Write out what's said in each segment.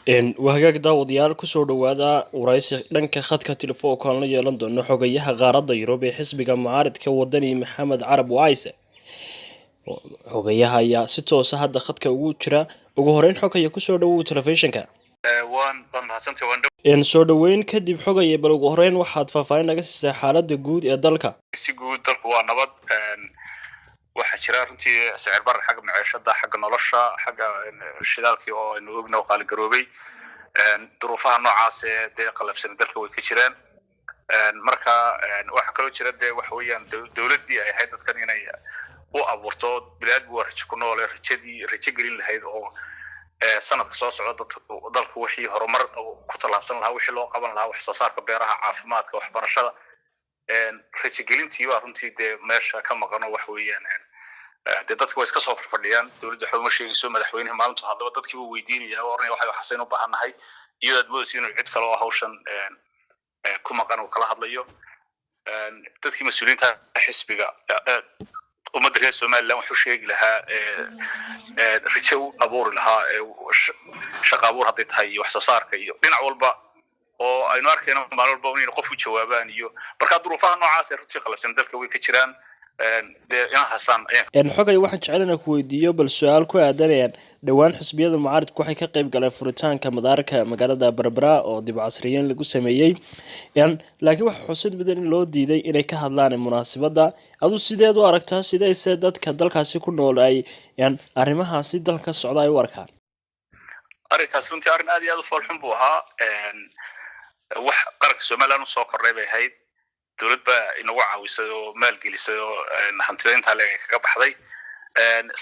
wahagaag daawadayaal kusoo dhawaada waraysi dhanka khadka telefoonka aan la yeelan doono xogayaha qaaradda Yurub ee xisbiga mucaaradka wadani Maxamed Carab Waayse. Xogayaha ayaa si toos ah hadda khadka ugu jira. Ugu horeyn xogaya kusoo dhawow telefishinka. Soo dhaweyn kadib xogaya bal ugu horeyn waxaad faahfaahin naga siisay xaaladda guud ee dalka. Si guud dalku waa nabad waxa jira runtii sicir barar xagga maciishada xagga nolosha xagga shidaalkii oo aynu ognahay qaali garoobay duruufaha noocaas ee qalabsan dalka way ka jiraan marka waxa kale oo jira wax weeyaan dawladii ay ahayd dadkan inay u abuurto bilaad warshad ku nool rajo gelin lahayd oo sanadka soo socda dalku wixii horumar ku talaabsan lahaa wixii loo qaban lahaa wax soo saarka beeraha caafimaadka waxbarashada rajo gelintii waa runtii meesha ka maqano wax weeyaan dadku way iska soo fadhiyaan dawladda xubno sheegayso madaxweynaha maalintu hadaba dadkii uu weydiinaya oo waxay xasayn u baahanahay iyadoo aad moodayso inuu cid kale oo hawshan ku maqan oo kala hadlayo dadkii mas'uuliyiinta xisbiga ummadda reer Soomaaliland wuxuu sheegi lahaa rajo abuur lahaa shaqo abuur hadday tahay wax soo saarka iyo dhinac walba oo aynu arkayno maalin walba inay qof u jawaabaan iyo marka duruufaha noocaas ee runtii qalabsan dalka way ka jiraan xogay waxaan jecelahay ku weydiiyo bal su'aal ku aadanayaan dhawaan xisbiyada mucaaradku waxay ka qayb galeen furitaanka madaarka magaalada Berbera oo dib casriyeyn lagu sameeyay laakiin waxa xusid mudan in loo diiday inay ka hadlaan munaasabada adu sideed u aragtaa sidayse dadka dalkaasi ku nool ay arrimahaasi dalka socda ay u arkaan arrinkaas runtii arrin aad iyo aad u foolxun buu ahaa wax qaranka Soomaaliland soo kordhay bay ahayd dawlad ba inagu caawisay oo maal gelisay oo hantideynta laga kaga baxday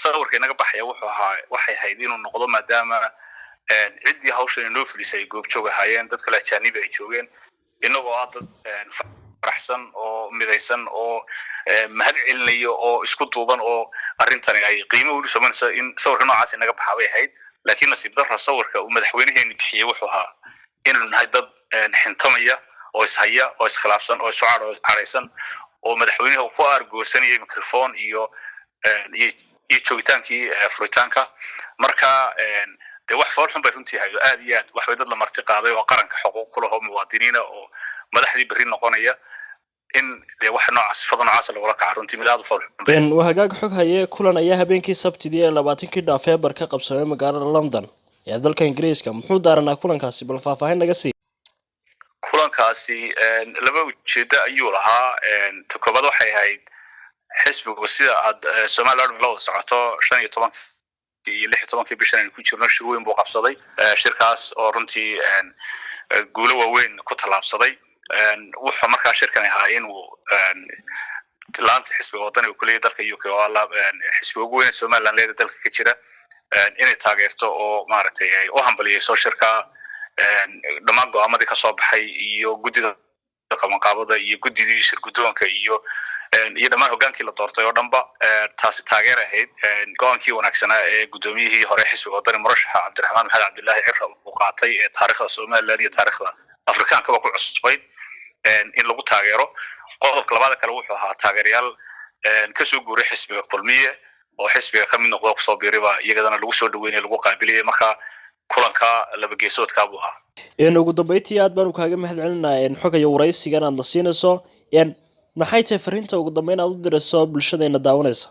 sawirka inaga baxaya waxay ahayd inuu noqdo maadaama cidii hawshan inoo filisay goob joog ahaayeen dadka la jaanibi ay joogeen inagoo dad faraxsan oo midaysan oo mahad celinayo oo isku duuban oo arrintani ay qiimo u sameynayso in sawirka noocaas inaga baxay ahayd laakiin nasiib darro sawirka uu madaxweynaheena bixiyay wuxuu ahaa inuu nahay dad xintamaya oo ishaya oo iskhilaafsan oo su'aal oo careysan oo madaxweynuhu ku argoosanayay mikrofon iyo joogitaankii furitaanka marka wax foolxun bay runtii hay'ado aad iyo aad wax dad la marti qaaday oo qaranka xuquuq ku leh oo muwaadiniina oo madaxdii bari noqonaya in wax noocaas fadlan caas lagu la kaco runtii mid aad u foolxun wahagaag xog haye kulan ayaa habeenkii Sabtidii 20kii November ka qabsaday magaalada London ee dalka Ingiriiska muxuu daaranaa kulankaasi bal faahfaahin naga sii kulankaasi laba ujeedo ayuu lahaa takobad waxay ahayd xisbigu sida aad Soomaaliland loo socoto 15 iyo 16 bishan ku jirno shir weyn buu qabsaday shirkaas oo runtii guulo waaweyn ku talaabsaday wuxuu markaa shirkan ahaa inuu laanta xisbiga wadani uu kuliyay dalka UK oo la xisbiga ugu weyn Soomaaliland leeyahay dalka ka jira inay taageerto oo maaragtay ay u hambaliyayso shirka dhamaan go'aamadii ka soo baxay iyo gudida qabanqaabada iyo gudidii shir guddoonka iyo dhamaan hogaankii la doortay oo dhanba taasi taageer ahayd go'aankii wanaagsanaa ee guddoomiyihii hore xisbiga wadani murashaxa Cabdiraxmaan Maxamed Cabdullaahi Cirra uu qaatay ee taariikhda Soomaaliland iyo taariikhda Afrikaanka ku cusbay in lagu taageero qodobka labaad kale wuxuu ahaa taageerayaal ka soo guuray xisbiga kulmiye oo xisbiga ka mid noqdo ku soo biiriba iyagana lagu soo dhaweeyay lagu qaabilay marka kulanka laba geesoodka buu ahaa ugu dambeyntii aad baan kaaga mahad celinayaa xogaya waraysigan aad siinayso maxay tahay fariinta ugu dambeyn aad u dirayso bulshadeena daawanaysa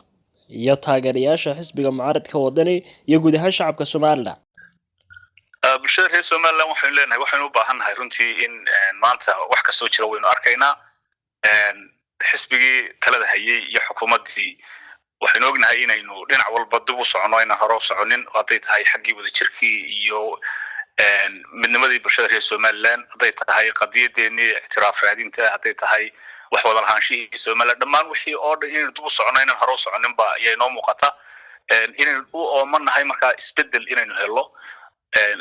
iyo taageerayaasha xisbiga mucaaradka wadani iyo guud ahaan shacabka Soomaaliland bulshada reer Soomaaliland waxaan leenahay waxaan u baahanahay runtii in maanta wax ka soo jira waynu arkaynaa xisbigii talada hayay iyo xukuumadii waxaan ognahay inaynu dhinac walba dib u socono inaan hore u soconin haday tahay xaggii wada jirkii iyo midnimadii bulshada reer Soomaaliland haday tahay qadiyadeennii ictiraaf raadinta haday tahay wax wada lahaanshihii Soomaaliland dhammaan wixii oo dhan inaynu dib u socono inaan hore u soconin ba ayay noo muuqata inaynu u oomanahay marka isbedel inaynu helo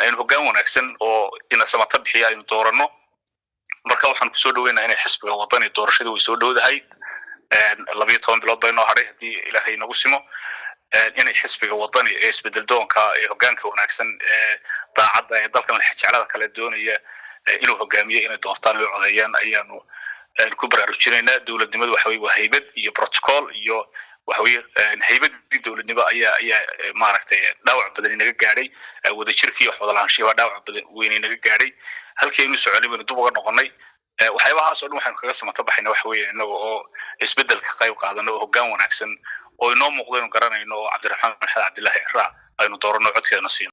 aynu hoggaan wanaagsan oo ina samata bixiya aynu doorano marka waxaan ku soo dhaweynayaa inay xisbiga wadani doorashada way soo dhawdahay 12 bilood baynu haray hadii Ilaahay nagu simo inay xisbiga wadani ee isbedel doonka ee hoggaanka wanaagsan ee daacadda ee dalkan la xijaalada kala doonaya inuu hogaamiyo inay doortaan oo codeeyaan ayaanu ku baraarujinaynaa dawladnimadu waxa way haybad iyo protocol iyo وحوي هيبة الدولة نبا أي معركة داوع بدل نجاري وده شركة وحضر عن شيء داوع بدل وين نجاري هل كانوا سعودي من الدول نقني وحيوها صار نوحنا كقسم طبعا إنه وحوي إنه يسبدل كقيم قاعد إنه هو جان ونعكسن وإنه مقدر نقرن إنه عبد الرحمن عبد الله إحراء إنه دورنا عد كذا نصين